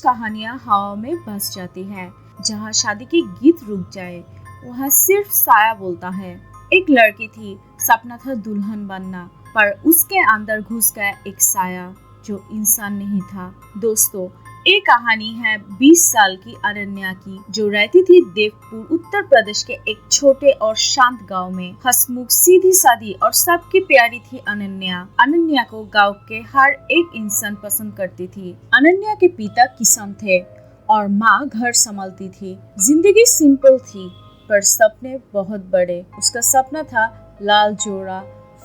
कहानियाँ हवा में बस जाती है। जहाँ शादी के गीत रुक जाए वहाँ सिर्फ साया बोलता है। एक लड़की थी, सपना था दुल्हन बनना, पर उसके अंदर घुस गया एक साया जो इंसान नहीं था। दोस्तों, एक कहानी है 20 साल की अनन्या की, जो रहती थी देवपुर उत्तर प्रदेश के एक छोटे और शांत गांव में। हंसमुख, सीधी सादी और सबकी प्यारी थी अनन्या। अनन्या को गांव के हर एक इंसान पसंद करती थी। अनन्या के पिता किसान थे और माँ घर संभालती थी। जिंदगी सिंपल थी पर सपने बहुत बड़े। उसका सपना था लाल जोड़ा,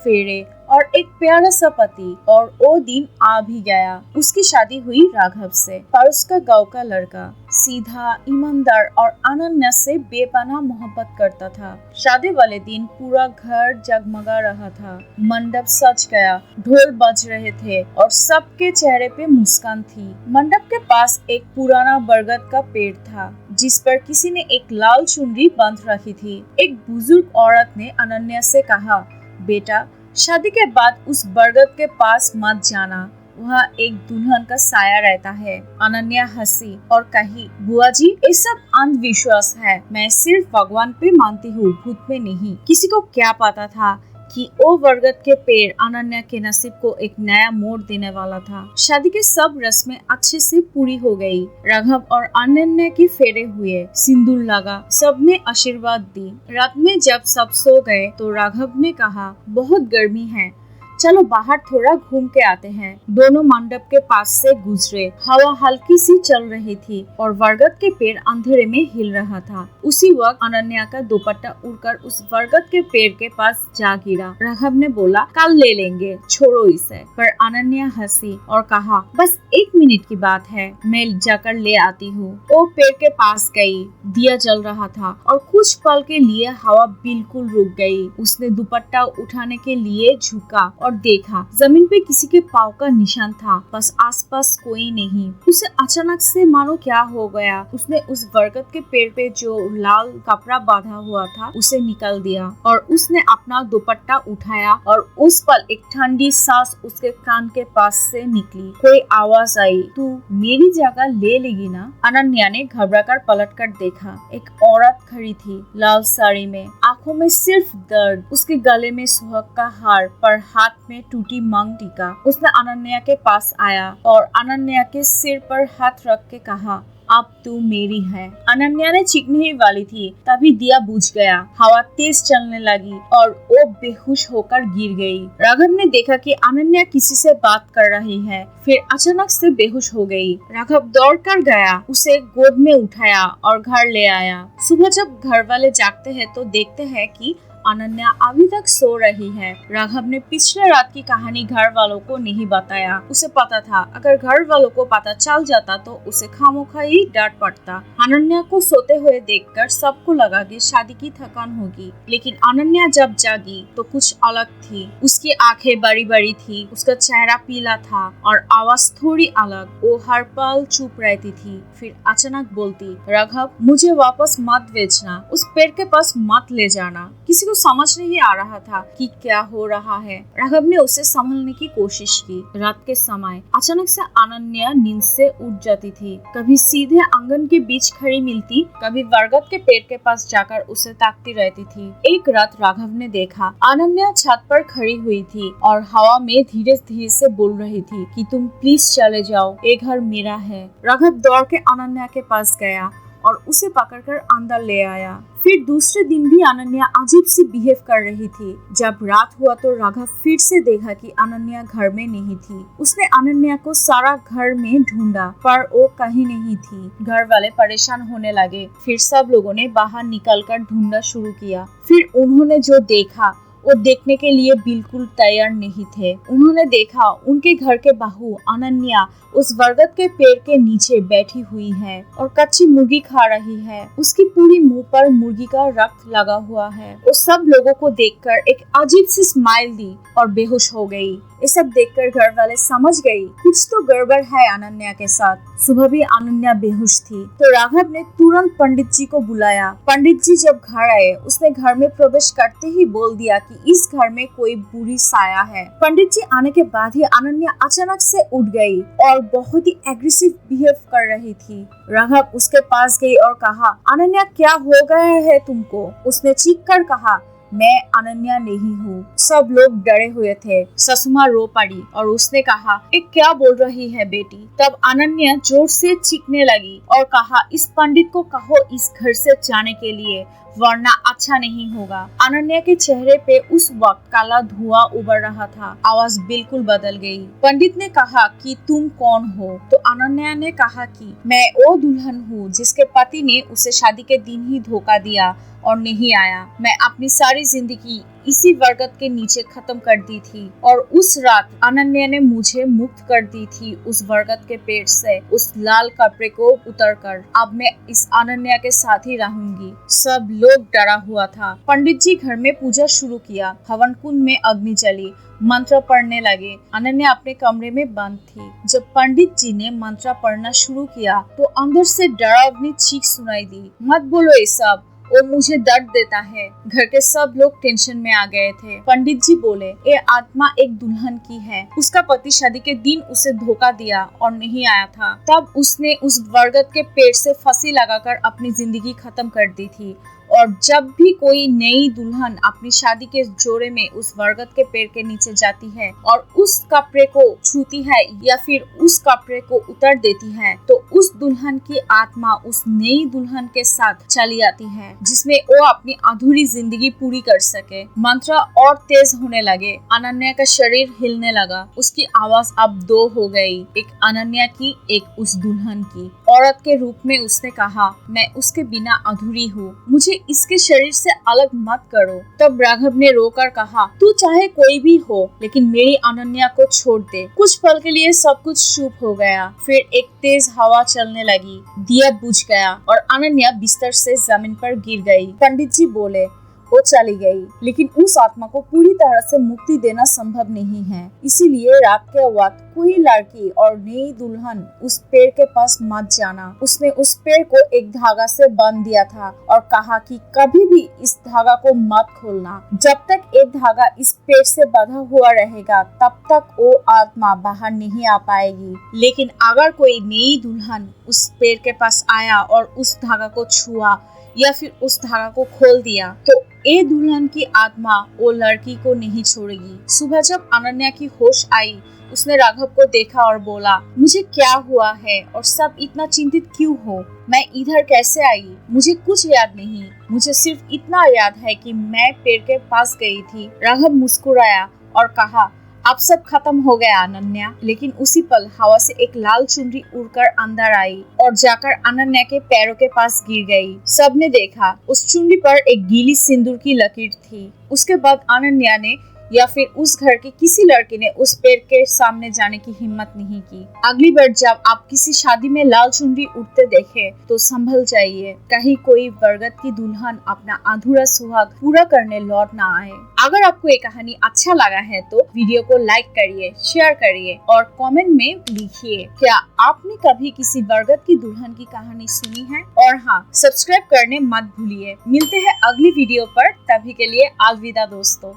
फेरे और एक प्यारा सा पति, और वो दिन आ भी गया। उसकी शादी हुई राघव से, पर उसका गांव का लड़का सीधा, ईमानदार और अनन्या से बेपनाह मोहब्बत करता था। शादी वाले दिन पूरा घर जगमगा रहा था। मंडप सज गया, ढोल बज रहे थे और सबके चेहरे पे मुस्कान थी। मंडप के पास एक पुराना बरगद का पेड़ था जिस पर किसी ने एक लाल चुनरी बांध रखी थी। एक बुजुर्ग औरत ने अनन्या से कहा, बेटा, शादी के बाद उस बरगद के पास मत जाना, वहाँ एक दुल्हन का साया रहता है। अनन्या हंसी और कही, बुआ जी, ये सब अंधविश्वास है। मैं सिर्फ भगवान पे मानती हूँ, भूत पे नहीं। किसी को क्या पता था कि वो बरगद के पेड़ अनन्या के नसीब को एक नया मोड़ देने वाला था। शादी के सब रस्में अच्छे से पूरी हो गई। राघव और अनन्या के फेरे हुए, सिंदूर लगा, सबने आशीर्वाद दी। रात में जब सब सो गए तो राघव ने कहा, बहुत गर्मी है, चलो बाहर थोड़ा घूम के आते हैं। दोनों मंडप के पास से गुजरे। हवा हल्की सी चल रही थी और बरगद के पेड़ अंधेरे में हिल रहा था। उसी वक्त अनन्या का दुपट्टा उड़कर उस बरगद के पेड़ के पास जा गिरा। राघव ने बोला, कल ले लेंगे, छोड़ो इसे। पर अनन्या हंसी और कहा, बस 1 मिनट की बात है, मैं जाकर ले आती हूँ। वो पेड़ के पास गई। दिया जल रहा था और कुछ पल के लिए हवा बिल्कुल रुक गई। उसने दुपट्टा उठाने के लिए झुका और देखा, जमीन पे किसी के पाँव का निशान था, बस आसपास कोई नहीं। उसे अचानक से मानो क्या हो गया। उसने उस बरगद के पेड़ पे जो लाल कपड़ा बांधा हुआ था उसे निकाल दिया और उसने अपना दुपट्टा उठाया और उस पल एक ठंडी सांस उसके कान के पास से निकली। कोई आवाज आई, तू मेरी जगह ले लेगी ना? अनन्या ने घबरा कर पलट कर देखा। एक औरत खड़ी थी, लाल साड़ी में, आंखों में सिर्फ दर्द। उसके गले में सुहाग का हार, पर हाथ में टूटी मांग टीका। उसने अनन्या के पास आया और अनन्या के सिर पर हाथ रख के कहा, अब तू मेरी है। अनन्या ने चीखने ही वाली थी, तभी दिया बुझ गया। हवा तेज चलने लगी और वो बेहोश होकर गिर गई। राघव ने देखा कि अनन्या किसी से बात कर रही है, फिर अचानक से बेहोश हो गई। राघव दौड़ कर गया, उसे गोद में उठाया और घर ले आया। सुबह जब घर वाले जागते हैं तो देखते हैं कि अनन्या अभी तक सो रही है। राघव ने पिछले रात की कहानी घर वालों को नहीं बताया। उसे पता था अगर घर वालों को पता चल जाता तो उसे खामोखा ही डांट पड़ता। अनन्या को सोते हुए देखकर सबको लगा कि शादी की थकान होगी, लेकिन अनन्या जब जागी तो कुछ अलग थी। उसकी आंखें बड़ी बड़ी थी, उसका चेहरा पीला था और आवाज थोड़ी अलग। वो हर पल चुप रहती थी, फिर अचानक बोलती, राघव, मुझे वापस मत भेजना, उस पेड़ के पास मत ले जाना। किसी को समझ नहीं आ रहा था कि क्या हो रहा है। राघव ने उसे संभालने की कोशिश की। रात के समय अचानक से अनन्या नींद से उठ जाती थी। कभी सीधे आंगन के बीच खड़ी मिलती, कभी बरगद के पेड़ के पास जाकर उसे ताकती रहती थी। एक रात राघव ने देखा अनन्या छत पर खड़ी हुई थी और हवा में धीरे धीरे से बोल रही थी कि तुम प्लीज चले जाओ, ये घर मेरा है। राघव दौड़ के अनन्या के पास गया और उसे पकड़कर अंदर ले आया। फिर दूसरे दिन भी अनन्या अजीब सी बिहेव कर रही थी। जब रात हुआ तो राघव फिर से देखा कि अनन्या घर में नहीं थी। उसने अनन्या को सारा घर में ढूंढा, पर वो कहीं नहीं थी। घर वाले परेशान होने लगे। फिर सब लोगों ने बाहर निकलकर ढूंढना शुरू किया। फिर उन्होंने जो देखा वो देखने के लिए बिल्कुल तैयार नहीं थे। उन्होंने देखा उनके घर के बहू अनन्या उस बरगद के पेड़ के नीचे बैठी हुई है और कच्ची मुर्गी खा रही है। उसकी पूरी मुंह पर मुर्गी का रक्त लगा हुआ है। वो सब लोगों को देखकर एक अजीब सी स्माइल दी और बेहोश हो गई। ये सब देखकर घर वाले समझ गई कुछ तो गड़बड़ है अनन्या के साथ। सुबह भी अनन्या बेहोश थी तो राघव ने तुरंत पंडित जी को बुलाया। पंडित जी जब घर आए उसने घर में प्रवेश करते ही बोल दिया कि इस घर में कोई बुरी साया है। पंडित जी आने के बाद ही अनन्या अचानक से उठ गई और बहुत ही एग्रेसिव बिहेव कर रही थी। राघव उसके पास गई और कहा, अनन्या क्या हो गया है तुमको? उसने चीख कर कहा, मैं अनन्या नहीं हूँ। सब लोग डरे हुए थे। ससुमा रो पड़ी और उसने कहा, ये क्या बोल रही है बेटी? तब अनन्या जोर से चीखने लगी और कहा, इस पंडित को कहो इस घर से जाने के लिए, वरना अच्छा नहीं होगा। अनन्या के चेहरे पे उस वक्त काला धुआं उबर रहा था। आवाज बिल्कुल बदल गई। पंडित ने कहा कि तुम कौन हो? तो अनन्या ने कहा कि मैं वो दुल्हन हूँ जिसके पति ने उसे शादी के दिन ही धोखा दिया और नहीं आया। मैं अपनी सारी जिंदगी इसी बरगद के नीचे खत्म कर दी थी और उस रात अनन्या ने मुझे मुक्त कर दी थी उस बरगद के पेड़ से, उस लाल कपड़े को उतारकर। अब मैं इस अनन्या के साथ ही रहूंगी। सब लोग डरा हुआ था। पंडित जी घर में पूजा शुरू किया। हवन कुंड में अग्नि जली, मंत्र पढ़ने लगे। अनन्या अपने कमरे में बंद थी। जब पंडित जी ने मंत्र पढ़ना शुरू किया तो अंदर से डरावनी चीख सुनाई दी, मत बोलो ये सब, वो मुझे दर्द देता है। घर के सब लोग टेंशन में आ गए थे। पंडित जी बोले, ये आत्मा एक दुल्हन की है। उसका पति शादी के दिन उसे धोखा दिया और नहीं आया था। तब उसने उस बरगद के पेड़ से फांसी लगाकर अपनी जिंदगी खत्म कर दी थी। और जब भी कोई नई दुल्हन अपनी शादी के जोड़े में उस बरगद के पेड़ के नीचे जाती है और उस कपड़े को छूती है या फिर उस कपड़े को उतार देती है तो उस दुल्हन की आत्मा उस नई दुल्हन के साथ चली आती है, जिसमें वो अपनी अधूरी जिंदगी पूरी कर सके। मंत्र और तेज होने लगे। अनन्या का शरीर हिलने लगा। उसकी आवाज अब दो हो गई, एक अनन्या की, एक उस दुल्हन की। औरत के रूप में उसने कहा, मैं उसके बिना अधूरी हूँ, मुझे इसके शरीर से अलग मत करो। तब राघव ने रोकर कहा, तू चाहे कोई भी हो लेकिन मेरी अनन्या को छोड़ दे। कुछ पल के लिए सब कुछ चुप हो गया। फिर एक तेज हवा चलने लगी, दिया बुझ गया और अनन्या बिस्तर से जमीन पर गिर गई। पंडित जी बोले, वो चली गई, लेकिन उस आत्मा को पूरी तरह से मुक्ति देना संभव नहीं है। इसीलिए रात के वक्त कोई लड़की और नई दुल्हन उस पेड़ के पास मत जाना। उसने उस पेड़ को एक धागा से बांध दिया था और कहा कि कभी भी इस धागा को मत खोलना। जब तक एक धागा इस पेड़ से बंधा हुआ रहेगा तब तक वो आत्मा बाहर नहीं आ पाएगी। लेकिन अगर कोई नई दुल्हन उस पेड़ के पास आया और उस धागा को छुआ या फिर उस धागा को खोल दिया तो ए दुल्हन की आत्मा वो लड़की को नहीं छोड़ेगी। सुबह जब अनन्या की होश आई उसने राघव को देखा और बोला, मुझे क्या हुआ है और सब इतना चिंतित क्यों हो? मैं इधर कैसे आई? मुझे कुछ याद नहीं। मुझे सिर्फ इतना याद है कि मैं पेड़ के पास गई थी। राघव मुस्कुराया और कहा, अब सब खत्म हो गया अनन्या। लेकिन उसी पल हवा से एक लाल चुनरी उड़कर अंदर आई और जाकर अनन्या के पैरों के पास गिर गई। सबने देखा उस चुनरी पर एक गीली सिंदूर की लकीर थी। उसके बाद अनन्या ने या फिर उस घर के किसी लड़के ने उस पेड़ के सामने जाने की हिम्मत नहीं की। अगली बार जब आप किसी शादी में लाल चुनरी उड़ते देखे तो संभल जाइए, कहीं कोई बरगद की दुल्हन अपना अधूरा सुहाग पूरा करने लौट ना आए। अगर आपको ये कहानी अच्छा लगा है तो वीडियो को लाइक करिए, शेयर करिए और कमेंट में लिखिए, क्या आपने कभी किसी बरगद की दुल्हन की कहानी सुनी है? और हाँ, सब्सक्राइब करने मत भूलिए। मिलते हैं अगली वीडियो पर, तभी के लिए अलविदा दोस्तों।